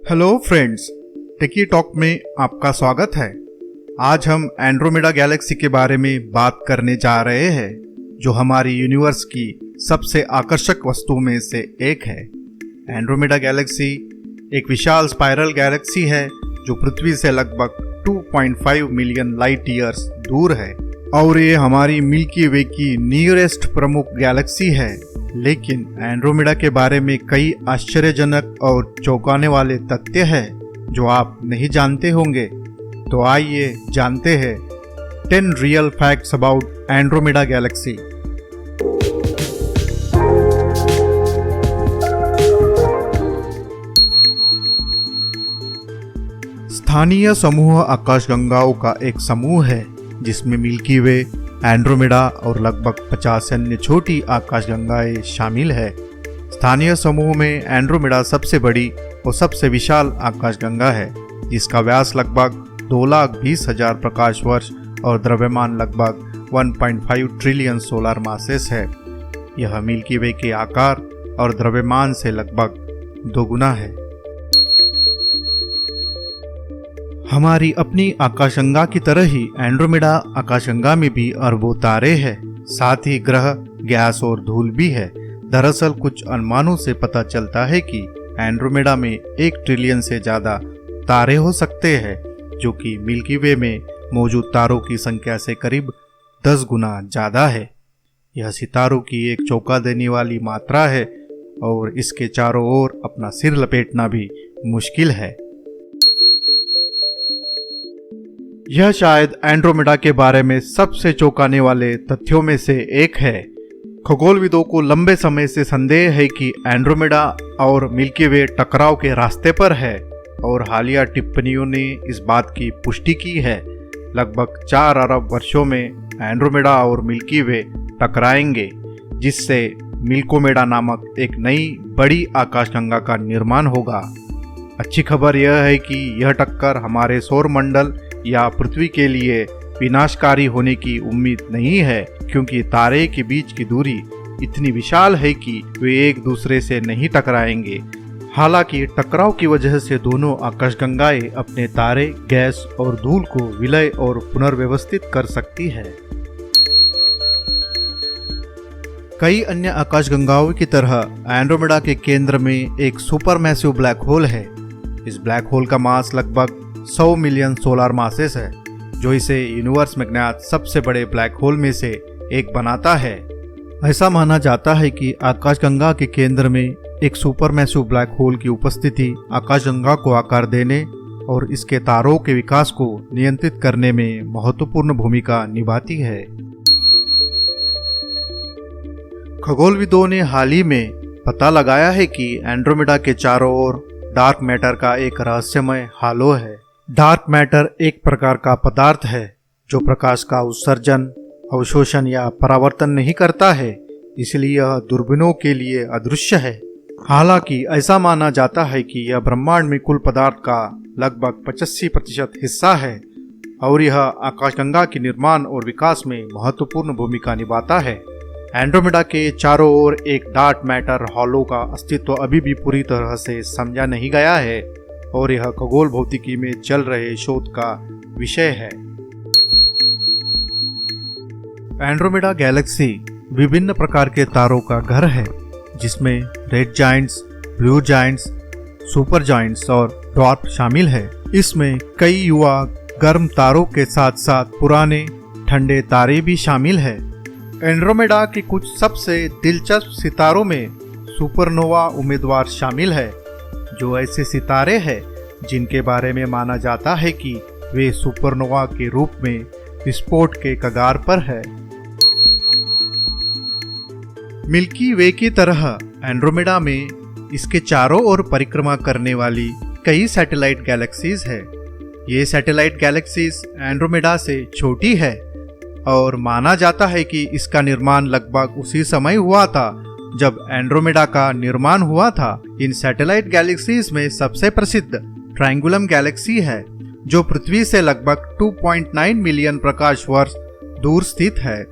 Hello friends, टेकी talk में आपका स्वागत है। आज हम एंड्रोमेडा गैलेक्सी के बारे में बात करने जा रहे हैं, जो हमारी यूनिवर्स की सबसे आकर्षक वस्तुओं में से एक है। एंड्रोमेडा गैलेक्सी एक विशाल स्पाइरल गैलेक्सी है जो पृथ्वी से लगभग 2.5 मिलियन लाइट ईयर्स दूर है और ये हमारी मिल्की वे की नियरेस्ट प्रमुख गैलेक्सी है। लेकिन एंड्रोमेडा के बारे में कई आश्चर्यजनक और चौंकाने वाले तथ्य हैं जो आप नहीं जानते होंगे। तो आइए जानते हैं 10 real facts about Andromeda Galaxy. स्थानीय समूह आकाशगंगाओं का एक समूह है जिसमें मिल्की वे, एंड्रोमेडा और लगभग 50 अन्य छोटी आकाशगंगाएं शामिल है। स्थानीय समूह में एंड्रोमेडा सबसे बड़ी और सबसे विशाल आकाशगंगा है, जिसका व्यास लगभग 2,20,000 प्रकाश वर्ष और द्रव्यमान लगभग 1.5 ट्रिलियन सोलर मासेस है। यह मिल्की वे के आकार और द्रव्यमान से लगभग दोगुना है। हमारी अपनी आकाशगंगा की तरह ही एंड्रोमेडा आकाशगंगा में भी अरबों तारे हैं, साथ ही ग्रह, गैस और धूल भी है। दरअसल कुछ अनुमानों से पता चलता है कि एंड्रोमेडा में 1 ट्रिलियन से ज्यादा तारे हो सकते हैं, जो कि मिल्की वे में मौजूद तारों की संख्या से करीब 10 गुना ज्यादा है। यह सितारों की एक चौंका देने वाली मात्रा है और इसके चारों ओर अपना सिर लपेटना भी मुश्किल है। यह शायद एंड्रोमेडा के बारे में सबसे चौंकाने वाले तथ्यों में से एक है। खगोलविदों को लंबे समय से संदेह है कि एंड्रोमेडा और मिल्की वे टकराव के रास्ते पर है और हालिया टिप्पणियों ने इस बात की पुष्टि की है। लगभग 4 अरब वर्षों में एंड्रोमेडा और मिल्की वे टकराएंगे, जिससे मिल्कोमेडा नामक एक नई बड़ी आकाशगंगा का निर्माण होगा। अच्छी खबर यह है कि यह टक्कर हमारे सौर मंडल या पृथ्वी के लिए विनाशकारी होने की उम्मीद नहीं है, क्योंकि तारे के बीच की दूरी इतनी विशाल है कि वे एक दूसरे से नहीं टकराएंगे। हालांकि टकराव की वजह से दोनों आकाशगंगाएं अपने तारे, गैस और धूल को विलय और पुनर्व्यवस्थित कर सकती है। कई अन्य आकाशगंगाओं की तरह एंड्रोमेडा के केंद्र में एक सुपरमैसिव ब्लैक होल है। इस ब्लैक होल का मास लगभग 100 मिलियन सोलर मासेस है, जो इसे यूनिवर्स में ज्ञात सबसे बड़े ब्लैक होल में से एक बनाता है। ऐसा माना जाता है कि आकाशगंगा के केंद्र में एक सुपरमैसिव ब्लैक होल की उपस्थिति आकाशगंगा को आकार देने और इसके तारों के विकास को नियंत्रित करने में महत्वपूर्ण भूमिका निभाती है। खगोलविदों ने हाल ही में पता लगाया है कि एंड्रोमेडा के चारों ओर डार्क मैटर का एक रहस्यमय हालो है। डार्क मैटर एक प्रकार का पदार्थ है जो प्रकाश का उत्सर्जन, अवशोषण या परावर्तन नहीं करता है, इसलिए यह दूरबीनों के लिए अदृश्य है। हालांकि ऐसा माना जाता है कि यह ब्रह्मांड में कुल पदार्थ का लगभग 85% हिस्सा है और यह आकाशगंगा के निर्माण और विकास में महत्वपूर्ण भूमिका निभाता है। एंड्रोमेडा के चारों ओर एक डार्क मैटर हॉलो का अस्तित्व अभी भी पूरी तरह से समझा नहीं गया है और यह खगोल भौतिकी में चल रहे शोध का विषय है। एंड्रोमेडा गैलेक्सी विभिन्न प्रकार के तारों का घर है, जिसमें red giants, blue giants, super giants और ड्वार्फ शामिल है। इसमें कई युवा गर्म तारों के साथ साथ पुराने ठंडे तारे भी शामिल है। एंड्रोमेडा के कुछ सबसे दिलचस्प सितारों में सुपरनोवा उम्मीदवार शामिल है, जो ऐसे सितारे हैं जिनके बारे में माना जाता है कि वे सुपरनोवा के रूप में विस्फोट के कगार पर है। मिल्की वे की तरह एंड्रोमेडा में इसके चारों ओर परिक्रमा करने वाली कई सैटेलाइट गैलेक्सीज है। ये सैटेलाइट गैलेक्सीज एंड्रोमेडा से छोटी है और माना जाता है कि इसका निर्माण लगभग उसी समय हुआ था जब एंड्रोमेडा का निर्माण हुआ था। इन सैटेलाइट गैलेक्सीज में सबसे प्रसिद्ध ट्रायंगुलम गैलेक्सी है, जो पृथ्वी से लगभग 2.9 मिलियन प्रकाश वर्ष दूर स्थित है।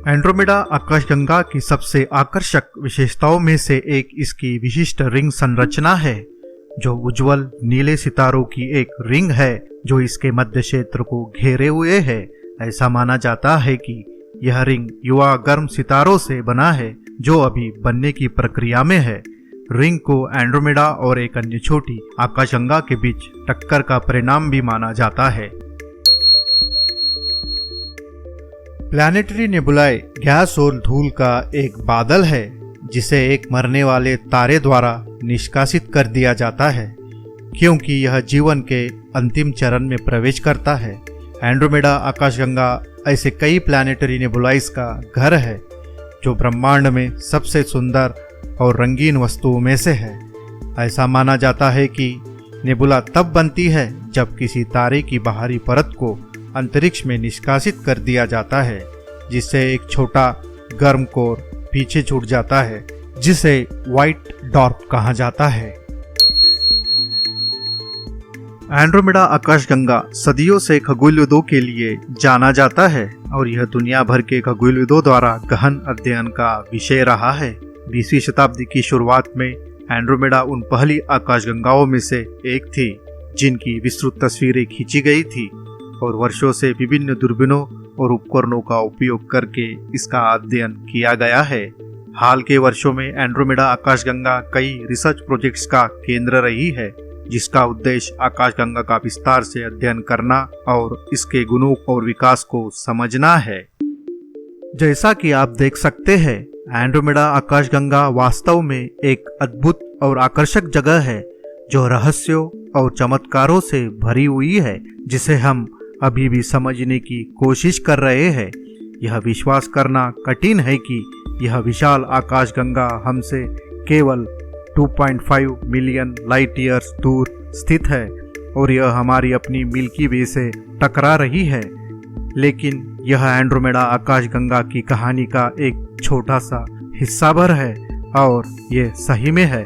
एंड्रोमेडा आकाशगंगा की सबसे आकर्षक विशेषताओं में से एक इसकी विशिष्ट रिंग संरचना है, जो उज्जवल नीले सितारों की एक रिंग है जो इसके मध्य क्षेत्र को घेरे हुए है। ऐसा माना जाता है कि यह रिंग युवा गर्म सितारों से बना है जो अभी बनने की प्रक्रिया में है। रिंग को एंड्रोमेडा और एक अन्य छोटी आकाशगंगा के बीच टक्कर का परिणाम भी माना जाता है। प्लैनेटरी नेबुलाए गैस और धूल का एक बादल है जिसे एक मरने वाले तारे द्वारा निष्कासित कर दिया जाता है क्योंकि यह जीवन के अंतिम चरण में प्रवेश करता है। एंड्रोमेडा आकाशगंगा ऐसे कई प्लैनेटरी नेबुलाइज का घर है जो ब्रह्मांड में सबसे सुंदर और रंगीन वस्तुओं में से है। ऐसा माना जाता है कि नेबुला तब बनती है जब किसी तारे की बाहरी परत को अंतरिक्ष में निष्कासित कर दिया जाता है, जिससे एक छोटा गर्म कोर पीछे छूट जाता है जिसे व्हाइट डॉर्फ कहा जाता है। एंड्रोमेडा आकाशगंगा सदियों से खगोलविदों के लिए जाना जाता है और यह दुनिया भर के खगोलविदों द्वारा गहन अध्ययन का विषय रहा है। 20वीं शताब्दी की शुरुआत में एंड्रोमेडा उन पहली आकाशगंगाओं में से एक थी जिनकी विस्तृत तस्वीरें खींची गई थी और वर्षों से विभिन्न दूरबीनों और उपकरणों का उपयोग करके इसका अध्ययन किया गया है। हाल के वर्षों में एंड्रोमेडा आकाशगंगा कई रिसर्च प्रोजेक्ट्स का केंद्र रही है, जिसका उद्देश्य आकाशगंगा का विस्तार से अध्ययन करना और इसके गुणों और विकास को समझना है। जैसा कि आप देख सकते हैं, एंड्रोमेडा आकाशगंगा वास्तव में एक अद्भुत और आकर्षक जगह है जो रहस्यों और चमत्कारों से भरी हुई है, जिसे हम अभी भी समझने की कोशिश कर रहे हैं। यह विश्वास करना कठिन है कि यह विशाल आकाशगंगा हमसे केवल 2.5 मिलियन लाइट ईयर्स दूर स्थित है और यह हमारी अपनी मिल्की वे से टकरा रही है। लेकिन यह एंड्रोमेडा आकाशगंगा की कहानी का एक छोटा सा हिस्सा भर है और ये सही में है।